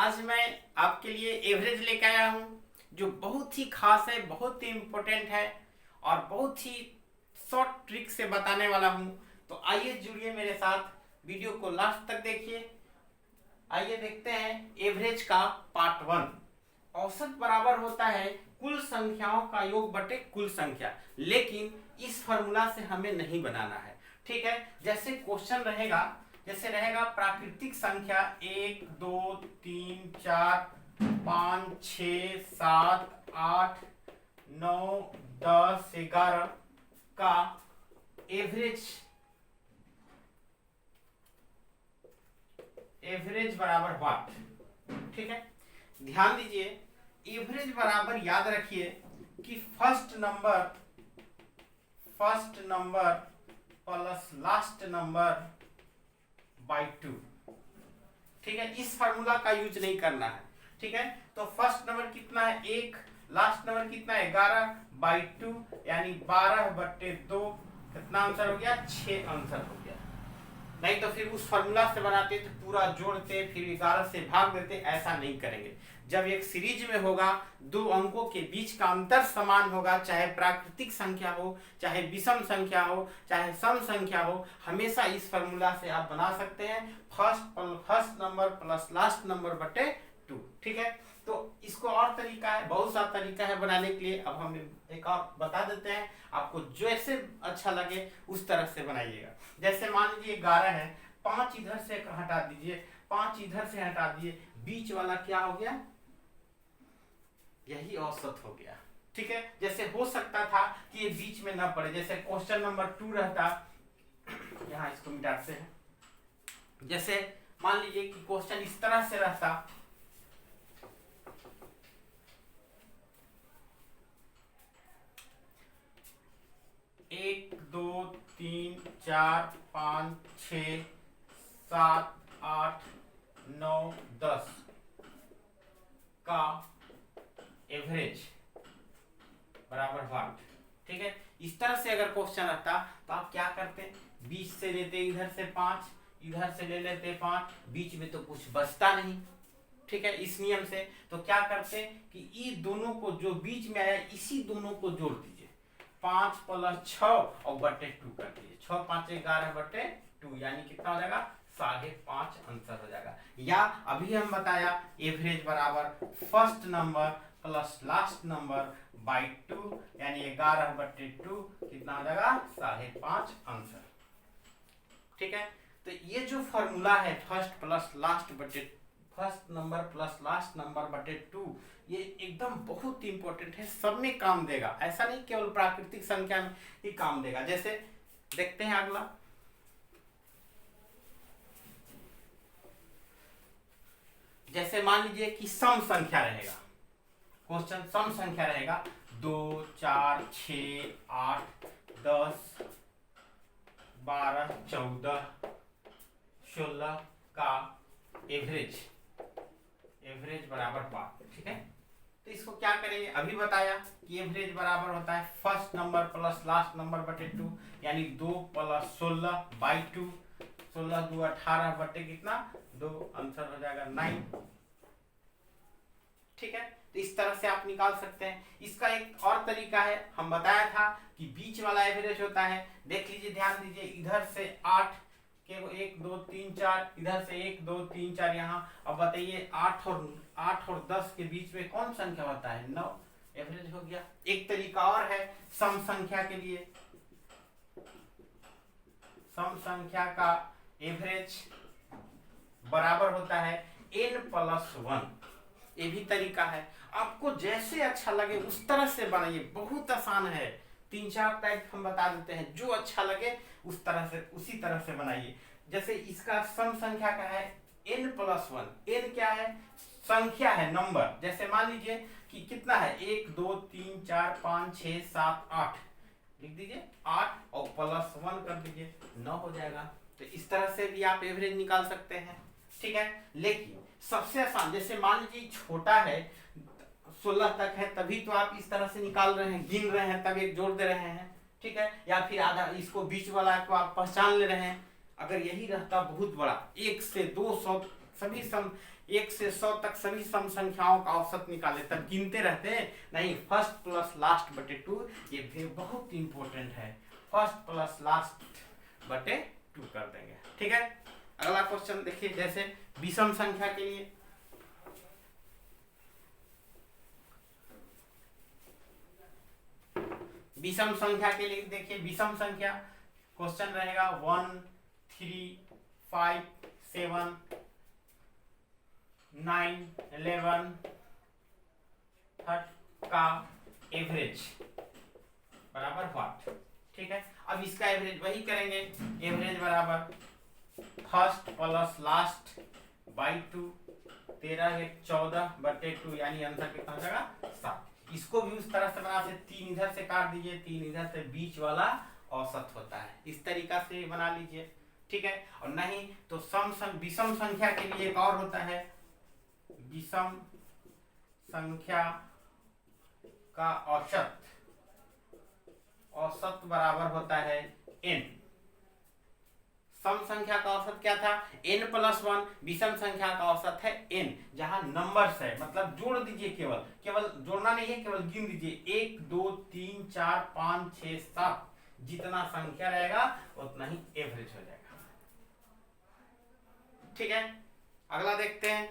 आज मैं आपके लिए एवरेज लेकर आया हूँ जो बहुत ही खास है, बहुत ही इम्पोर्टेंट है और बहुत ही शॉर्ट ट्रिक से बताने वाला हूँ। तो आइए जुड़िए मेरे साथ, वीडियो को लास्ट तक देखिए। आइए देखते हैं एवरेज का पार्ट 1। औसत बराबर होता है कुल संख्याओं का योग बटे कुल संख्या, लेकिन इस फॉर्मूला से हमें नहीं बनाना है। ठीक है, जैसे क्वेश्चन रहेगा, जैसे रहेगा प्राकृतिक संख्या 1 2 3 4 5 6 7 8 9 10 11 का एवरेज बराबर व्हाट। ठीक है, ध्यान दीजिए, एवरेज बराबर याद रखिए कि first number plus last number by 2। ठीक है, इस फार्मूला का यूज नहीं करना है। ठीक है, तो फर्स्ट नंबर कितना है 1, लास्ट नंबर कितना है 11 बाई 2, यानी 12/2। कितना आंसर हो गया? 6 आंसर हो गया। नहीं तो फिर उस फार्मूला से बनाते तो पूरा जोड़ते, फिर 11 से भाग देते, ऐसा नहीं करेंगे। जब एक सीरीज में होगा, दो अंकों के बीच का अंतर समान होगा, चाहे प्राकृतिक संख्या हो, चाहे विषम संख्या हो, चाहे सम संख्या हो, हमेशा इस फार्मूला से आप बना सकते हैं first number plus last number बटे 2। ठीक है, तो इसको और तरीका है, बहुत सा तरीका है बनाने के लिए। अब हम एक और बता देते हैं, आपको जैसे अच्छा लगे उस तरह से बनाइएगा। जैसे मान लीजिए 11 है, 5 इधर से हटा दीजिए, 5 इधर से हटा दिए, बीच वाला क्या हो गया? यही औसत हो गया। ठीक है, जैसे हो सकता था कि ये बीच में ना पड़े, जैसे क्वेश्चन नंबर 2 रहता, यहाँ इसको मिटाते हैं। जैसे मान लीजिए कि क्वेश्चन इस तरह से रहता, एक 2 3 4 5 6 7 8 9 10 का एवरेज बराबर व्हाट। ठीक है, इस तरह से अगर क्वेश्चन आता तो आप क्या करते? बीच से लेते इधर से 5, इधर से ले लेते 5, बीच में तो कुछ बचता नहीं। ठीक है, इस नियम से तो क्या करते कि ये दोनों को जो बीच में आया, इसी दोनों को जोड़ दीजिए, 5 + 6 और बटे 2 कर दीजिए। 6 × 5 = 11/2, यानी कितना हो जाएगा? 5.5 आंसर हो जाएगा। या अभी हम बताया एवरेज बराबर first number plus last number by 2, यानी 11/2 कितना हो जाएगा? 5.5 आंसर। ठीक है, तो ये जो फॉर्मूला है first number plus last number बटे 2, ये एकदम बहुत इंपॉर्टेंट है, सब में काम देगा। ऐसा नहीं केवल प्राकृतिक संख्या में ही काम देगा। जैसे देखते हैं अगला, जैसे मान लीजिए कि सम संख्या रहेगा, क्वेश्चन सम संख्या रहेगा 2 4 6 8 10 12 14 16 का एवरेज बराबर 5। ठीक है, तो इसको क्या करेंगे? अभी बताया कि एवरेज बराबर होता है first number plus last number बटे 2, यानी 2 + 16 बाई 2, 16 2 18 बटे कितना? 2, आंसर हो जाएगा 9। ठीक है, तो इस तरह से आप निकाल सकते हैं। इसका एक और तरीका है, हम बताया था कि बीच वाला एवरेज होता है। देख लीजिए, ध्यान दीजिए, इधर से 8 के 1 2 3 4, इधर से 1 2 3 4 यहाँ। अब बताइए 8 और 10 के बीच में कौन संख्या होता है? 9, एवरेज हो गया। एक तरीका और है सम संख्या के लिए, सम संख्या का एवरेज बराबर होता है n + 1। ये भी तरीका है, आपको जैसे अच्छा लगे उस तरह से बनाइए, बहुत आसान है। 3-4 टाइप हम बता देते हैं, जो अच्छा लगे उस तरह से, उसी तरह से बनाइए। जैसे इसका सम संख्या का है n + 1। n क्या है? संख्या है, नंबर। जैसे मान लीजिए कि कितना है 1 2 3 4 5 6 7 8, लिख दीजिए 8 और +1 कर दीजिए, 9 हो जाएगा। तो इस तरह से भी आप एवरेज निकाल सकते हैं। ठीक है, लेकिन सबसे आसान, जैसे मान लीजिए छोटा है 16 तक है, तभी तो आप इस तरह से निकाल रहे हैं, गिन रहे हैं, तब एक जोड़ दे रहे हैं। ठीक है, या फिर आधा, इसको बीच वाला को आप पहचान ले रहे हैं। अगर यही रहता बहुत बड़ा, 1 से 200 सभी सम 1 से 100 तक सभी सम संख्याओं का औसत निकाले, तब गिनते रहते हैं नहीं। फर्स्ट प्लस लास्ट बटे 2 ये भी बहुत इंपॉर्टेंट है। फर्स्ट प्लस लास्ट बटे 2 कर देंगे। ठीक है, अगला क्वेश्चन देखिए, जैसे विषम संख्या के लिए देखिए विषम संख्या क्वेश्चन रहेगा 1 3 5 7 9 11 का एवरेज बराबर व्हाट। ठीक है, अब इसका एवरेज वही करेंगे, एवरेज बराबर फर्स्ट प्लस लास्ट बाई 2, 13 एक 14 बटे 2, यानी आंसर कितना हो जाएगा 7। इसको भी उस तरह से बना से 3 इधर से काट दीजिए, 3 इधर से, बीच वाला औसत होता है, इस तरीका से बना लीजिए। ठीक है, और नहीं तो विषम संख्या के लिए एक और होता है, विषम संख्या का औसत बराबर होता है n। सम संख्या का औसत क्या था, n+1, विषम संख्या का औसत है n, जहां नंबर्स है, मतलब जोड़ दीजिए, केवल जोड़ना नहीं है, केवल गिन दीजिए, 1 2 3 4 5 6 7, जितना संख्या रहेगा उतना ही एवरेज हो जाएगा। ठीक है, अगला देखते हैं,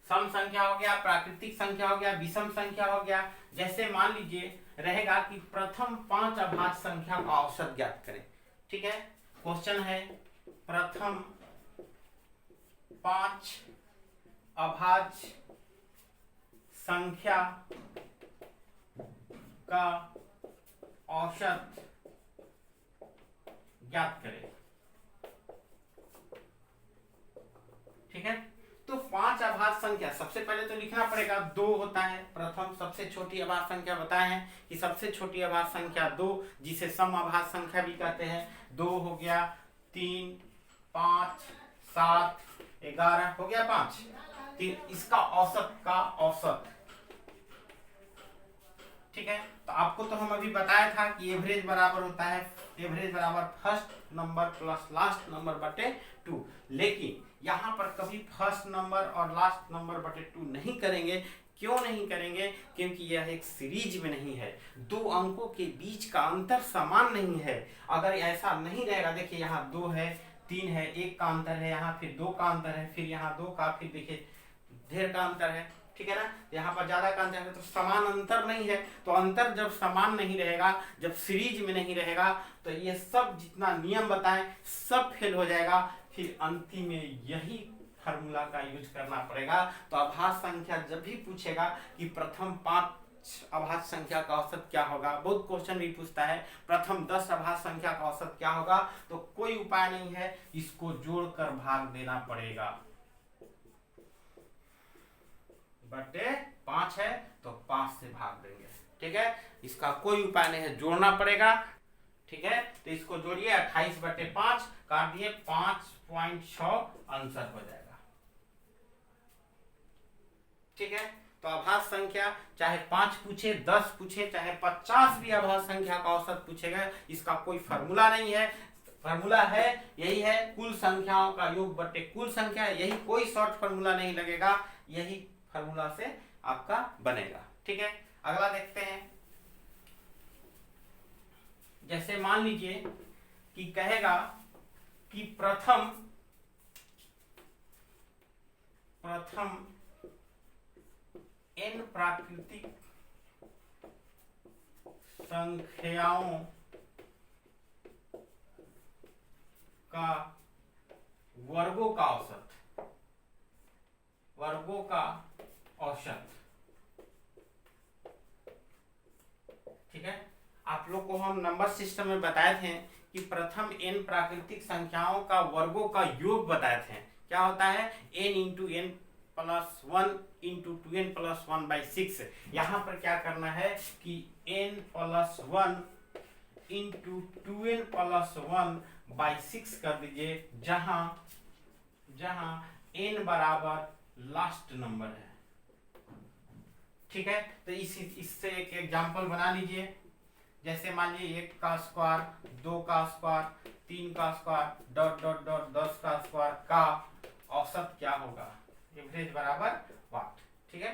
सम संख्या हो गया, प्राकृतिक संख्या हो गया, विषम संख्या हो गया। जैसे मान लीजिए रहेगा कि प्रथम 5 अभाज्य संख्या का औसत ज्ञात करें। ठीक है, क्वेश्चन है प्रथम 5 अभाज्य संख्या का औसत ज्ञात करें। ठीक है, तो 5 अभाज्य संख्या सबसे पहले तो लिखना पड़ेगा 2 होता है प्रथम, सबसे छोटी अभाज्य संख्या बताए हैं कि सबसे छोटी अभाज्य संख्या 2, जिसे सम अभाज्य संख्या भी कहते हैं। 2 हो गया, 3 5 7 11 हो गया 5, इसका औसत। ठीक है, तो आपको तो हम अभी बताया था कि एवरेज बराबर होता है, एवरेज बराबर first number plus last number बटे 2, लेकिन यहाँ पर कभी फर्स्ट नंबर और लास्ट नंबर बटे 2 नहीं करेंगे। क्यों नहीं करेंगे, क्योंकि यह एक सीरीज में नहीं है, 2 अंकों के बीच का अंतर समान नहीं है। अगर ऐसा नहीं रहेगा, देखिए यहाँ 2 है, 3 है, 1 का अंतर है, यहाँ फिर 2 का अंतर है, फिर यहाँ 2 का, फिर देखिए ढेर का अंतर है। ठीक है ना, यहाँ पर ज्यादा का अंतर है, तो समान अंतर नहीं है। तो अंतर जब समान नहीं रहेगा, जब सीरीज में नहीं रहेगा, तो ये सब जितना नियम बताएं सब फेल हो जाएगा। फिर अंतिम में यही फार्मूला का यूज करना पड़ेगा। तो अभाज्य संख्या जब भी पूछेगा कि प्रथम 5 अभाज्य संख्या का औसत क्या होगा, बहुत क्वेश्चन भी पूछता है प्रथम 10 अभाज्य संख्या का औसत क्या होगा, तो कोई उपाय नहीं है, इसको जोड़कर भाग देना पड़ेगा। बटे 5 है तो 5 से भाग देंगे। ठीक है, इसका कोई उपाय नहीं है, जोड़ना पड़ेगा। ठीक है, तो इसको जोड़िए, 28 बटे 5 काट दिए, 5.6 आंसर हो जाएगा। ठीक है, तो अभाज्य संख्या चाहे 5 पूछे, 10 पूछे, चाहे 50 भी अभाज्य संख्या का औसत पूछेगा, इसका कोई फार्मूला नहीं है। फार्मूला है यही है, कुल संख्याओं का योग बटे कुल संख्या, यही, कोई शॉर्ट फार्मूला नहीं लगेगा, यही फार्मूला से आपका बनेगा। ठीक है, अगला देखते हैं, जैसे मान लीजिए कि कहेगा कि प्रथम n प्राकृतिक संख्याओं का वर्गों का औसत। ठीक है, आप लोग को हम नंबर सिस्टम में बताए थे कि प्रथम n प्राकृतिक संख्याओं का वर्गों का योग बताए थे। क्या होता है, n into n plus 1 into 2n plus 1/6। यहाँ पर क्या करना है कि n plus 1 into 2n plus 1/6 कर दीजिए, जहां n बराबर लास्ट नंबर है। ठीक है, तो इससे एक एग्जांपल बना लीजिए। जैसे मान लीजिए 1 का स्क्वायर, 2 का स्क्वायर, 3 का स्क्वायर, डॉट डॉट डॉट 10 का स्क्वायर का परसेंटेज बराबर वाट। ठीक है,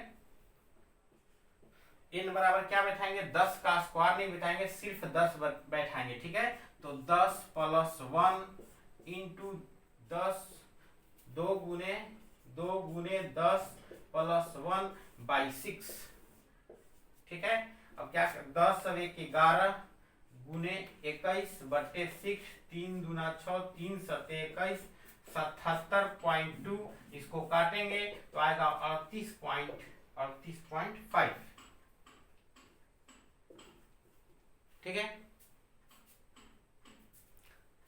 n बराबर क्या बैठाएंगे, 10 का स्क्वायर नहीं बैठाएंगे, सिर्फ 10 बैठाएंगे। ठीक है, तो 10 प्लस 1 इंटू 10, 2 गुने 10 प्लस 1 बाई 6। ठीक है, अब क्या 10 और 1 11 गुने 21 बटे 6, 3 दूना 6, 3 सत्ते 21, 77.2। इसको काटेंगे तो आएगा 38.5। ठीक है,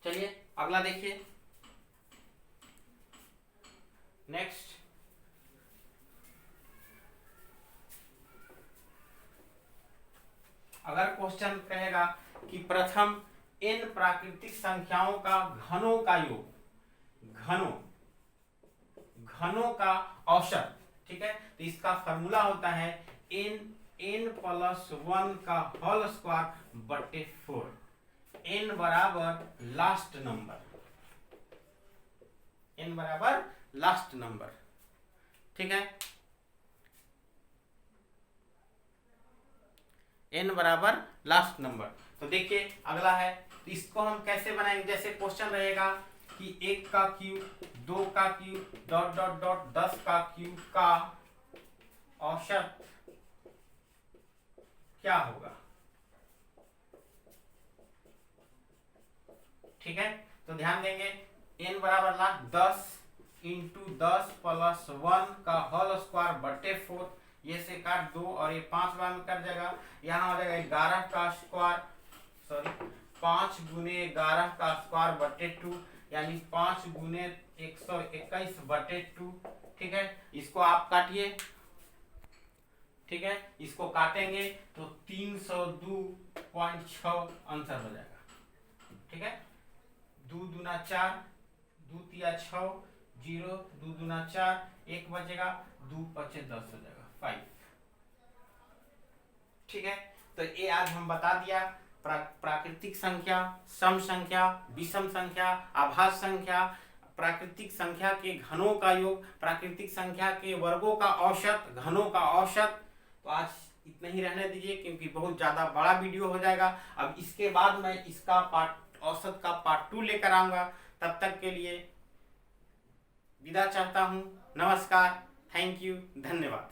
चलिए अगला देखिए। नेक्स्ट, अगर क्वेश्चन कहेगा कि प्रथम n प्राकृतिक संख्याओं का घनों का योग, घनों का औसत। ठीक है, तो इसका फॉर्मूला होता है n प्लस 1 का होल स्क्वायर बटे 4। n बराबर लास्ट नंबर, n बराबर लास्ट नंबर। ठीक है, n बराबर लास्ट नंबर। तो देखिए अगला है, तो इसको हम कैसे बनाएंगे, जैसे क्वेश्चन रहेगा कि 1 का क्यूब, 2 का क्यूब, डॉट डॉट डॉट 10 का क्यूब का औसत क्या होगा। ठीक है, तो ध्यान देंगे n बराबर लाख 10 इंटू 10 प्लस 1 का होल स्क्वायर बटे 4। ये से काट 2 और ये 5 बार में कट जाएगा, यहाँ हो जाएगा 11 का स्क्वायर, सॉरी 5 गुने 11 का स्क्वायर बटे 2, यानी 5 गुने 121 बटे 2। ठीक है, इसको आप काटिए। ठीक है, इसको काटेंगे तो 302.6 आंसर हो जाएगा। ठीक है, 2 दूना 4, 2 तिया 6, 0, 2 दूना 4, 1 बचेगा, 2 पचे 10 हो जाएगा 5। ठीक है, तो ये आज हम बता दिया प्राकृतिक संख्या, सम संख्या, विषम संख्या, आभास संख्या, प्राकृतिक संख्या के घनों का योग, प्राकृतिक संख्या के वर्गों का औसत, घनों का औसत। तो आज इतना ही रहने दीजिए क्योंकि बहुत ज्यादा बड़ा वीडियो हो जाएगा। अब इसके बाद मैं इसका औसत का पार्ट 2 लेकर आऊंगा। तब तक के लिए विदा चाहता हूं। नमस्कार, थैंक यू, धन्यवाद।